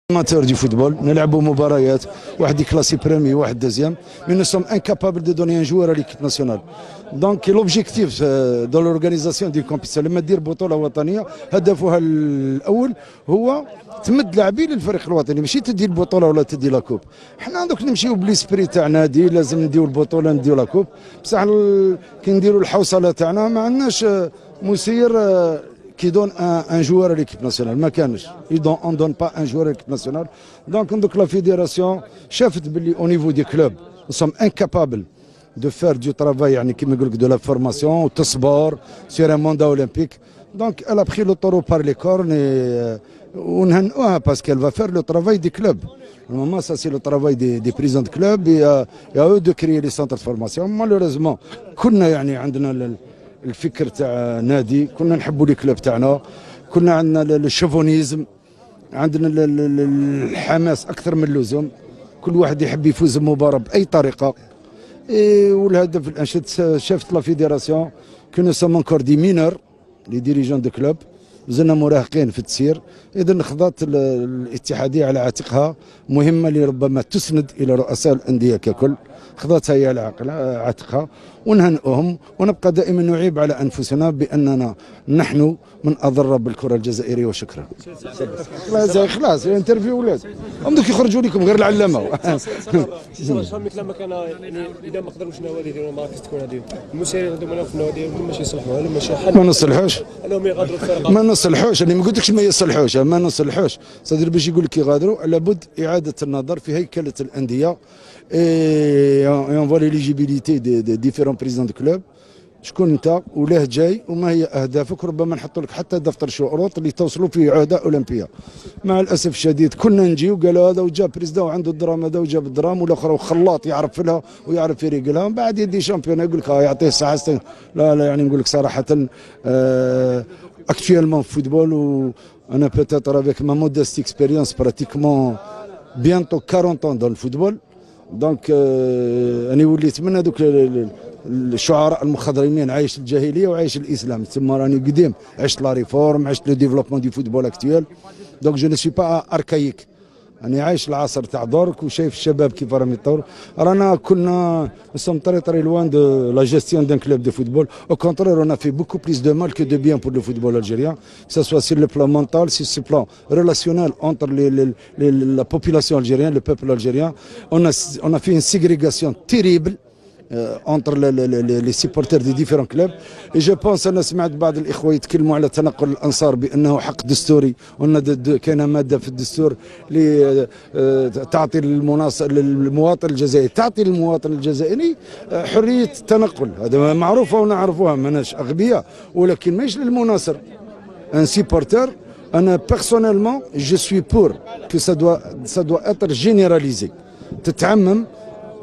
amateur du football, نلعبوا مباريات واحد يكلاسي بريمي واحد دوزيام mais nous sommes incapables de donner un joueur à l'équipe nationale. Donc l'objectif dans l'organisation du compétition لما دير بطولة وطنية هدفها الأول هو تمد لاعبين للفريق الوطني ماشي تدي البطولة ولا تدي لاكوب. حنا دوك نمشيو بليسبري تاع نادي لازم نديو البطولة نديو لاكوب بصح كي نديروا الحوصلة تاعنا ما عندناش مسير qui donne un joueur à l'équipe nationale. ما كانش. On ne donne pas un joueur à l'équipe nationale. Donc la fédération شافت باللي au niveau des clubs nous sommes incapables de faire du travail يعني كيما يقول لك de la formation والتصبر sur un mandat olympique. Donc elle a pris le taureau par les cornes et ونهنئوها parce qu'elle va faire le travail des clubs. Normalement ça c'est le travail des présidents de clubs et à eux de créer les centres de formation. Malheureusement كنا يعني عندنا الفكر تاع نادي كنا نحبوا لي كلوب تاعنا كنا عندنا الشوفونيزم عندنا الحماس اكثر من اللزوم كل واحد يحب يفوز بمباراه باي طريقه والهدف الانشد شافت لا فيديراسيون كو نو سوم انكور دي مينور لي ديريجون دو كلوب زلنا مراهقين في التسيير اذا خضعت الاتحاديه على عاتقها مهمه اللي ربما تسند الى رؤساء الانديه ككل خضعتها هي على عاتقها ونهنئهم ونبقى دائما نعيب على انفسنا باننا نحن من اضر بالكره الجزائريه وشكرا. خلاص انترفيو ولاد هم دوك يخرجوا لكم غير العلامه. لما كان اذا ما قدروش النوادي ديالهم مراكز تكون هذه المسيرين هذوما في النوادي ديالهم ماشي يصلحوها ولا ماشي حل. ما نصلحوش. انهم يغادروا الفرقه. ما نصلحوش انا ما قلتلكش ما يصلحوش ما نصلحوش صدر باش يقول لك يغادروا لابد اعاده النظر في هيكله الانديه et on voit l'éligibilité des différents présidents de club. شكون انت ولاه جاي وما هي اهدافك ربما نحط لك حتى دفتر شروط اللي توصلوا فيه عهده اولمبيه. مع الاسف الشديد كنا نجيو قالوا هذا وجا بريزيدون وعنده الدرام هذا وجاب الدرام والاخر وخلاط يعرف لها ويعرف يريق لها من بعد يدي شامبيون يقول لك يعطيه الساعه لا يعني نقول لك صراحه actuellement football ou on a peut-être avec ma modeste expérience pratiquement bientôt 40 ans dans le football. دونك انا وليت من هذوك الشعراء المخضرمين عايش الجاهليه وعايش الاسلام تما راني قديم عشت لا ريفورم عشت لو ديفلوبمون دي فوتبول اكتويل دونك جو نو سوي با اركايك انا عايش العصر تاع درك وشايف الشباب كيف راهم يطوروا رانا كنا نسوم تري لوان دو لا جيستيون دان كلوب دو فوتبول او كونترير اون في بوكو بليس دو مال كو دو بيان بور لو فوتبول الجيريان سا سوا سير لو بلان مونتال سير لو بلان ريلاسيونيل انتر لا بوبولاسيون الجيريان لو بوبل الجيريان on a fait une ségrégation terrible entre les supporters des différents clubs et je pense أنا سمعت بعض الإخوة يتكلموا على تنقل الأنصار بأنه حق دستوري وأن كاينة مادة في الدستور اللي تعطي للمواطن الجزائري تعطي للمواطن الجزائري حرية التنقل هذا معروفة ونعرفوها ماناش أغبياء ولكن ماهيش للمناصر ان سيبورتر أنا بيرسونيلمون جو سوي بور كو سا دوا اتر جينيراليزي تتعمم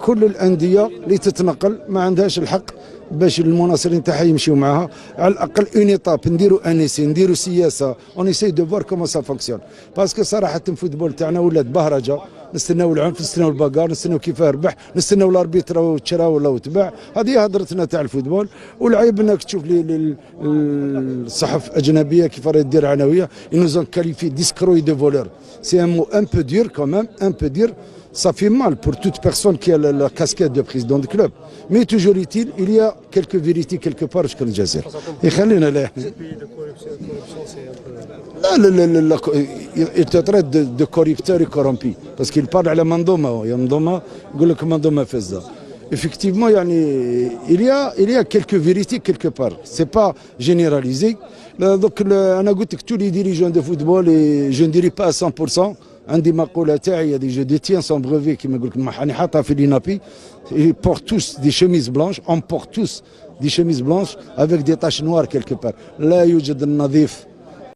كل الانديه اللي تتنقل ما عندهاش الحق باش المناصرين تاعها يمشيو معاها على الاقل اون ايطاب نديروا انيسي نديروا سياسه اون ايساي دو فوار كومون سا فونكسيون باسكو صراحه الفوتبول تاعنا ولات بهرجه نستناو العنف نستناو الباكار نستناو كيف ربح نستناو الاربيتر تشرا ولا وتباع هذه هضرتنا تاع الفوتبول والعيب انك تشوف لي الصحف الاجنبيه كيف راهي دير عناويه انوزون كاليفي ديسكروي دو فولور سي ان مو ان بو دير كومام ان بو دير. Ça fait mal pour toute personne qui a la casquette de président de club. Mais toujours est-il, il y a quelques vérités quelque part chez le Jazair. Et خلينا لا. لا il te traite de corrupteur et corrompu parce qu'il parle على منظومة يا منظومة يقول لك منظومة فاسدة. Effectivement يعني il y a quelques vérités quelque part. C'est pas généralisé. Donc أنا قلت لك tous les dirigeants de football et je ne dirais pas à 100%. عندي مقولة تاعي هذه جو ديتيان سون بروفي كيما نقول لك راني حاطها في لينابي بورت توس دي شيميز بلانش اون بورت توس دي شيميز بلانش افيك دي تاش نوار كيلكو بار لا يوجد النظيف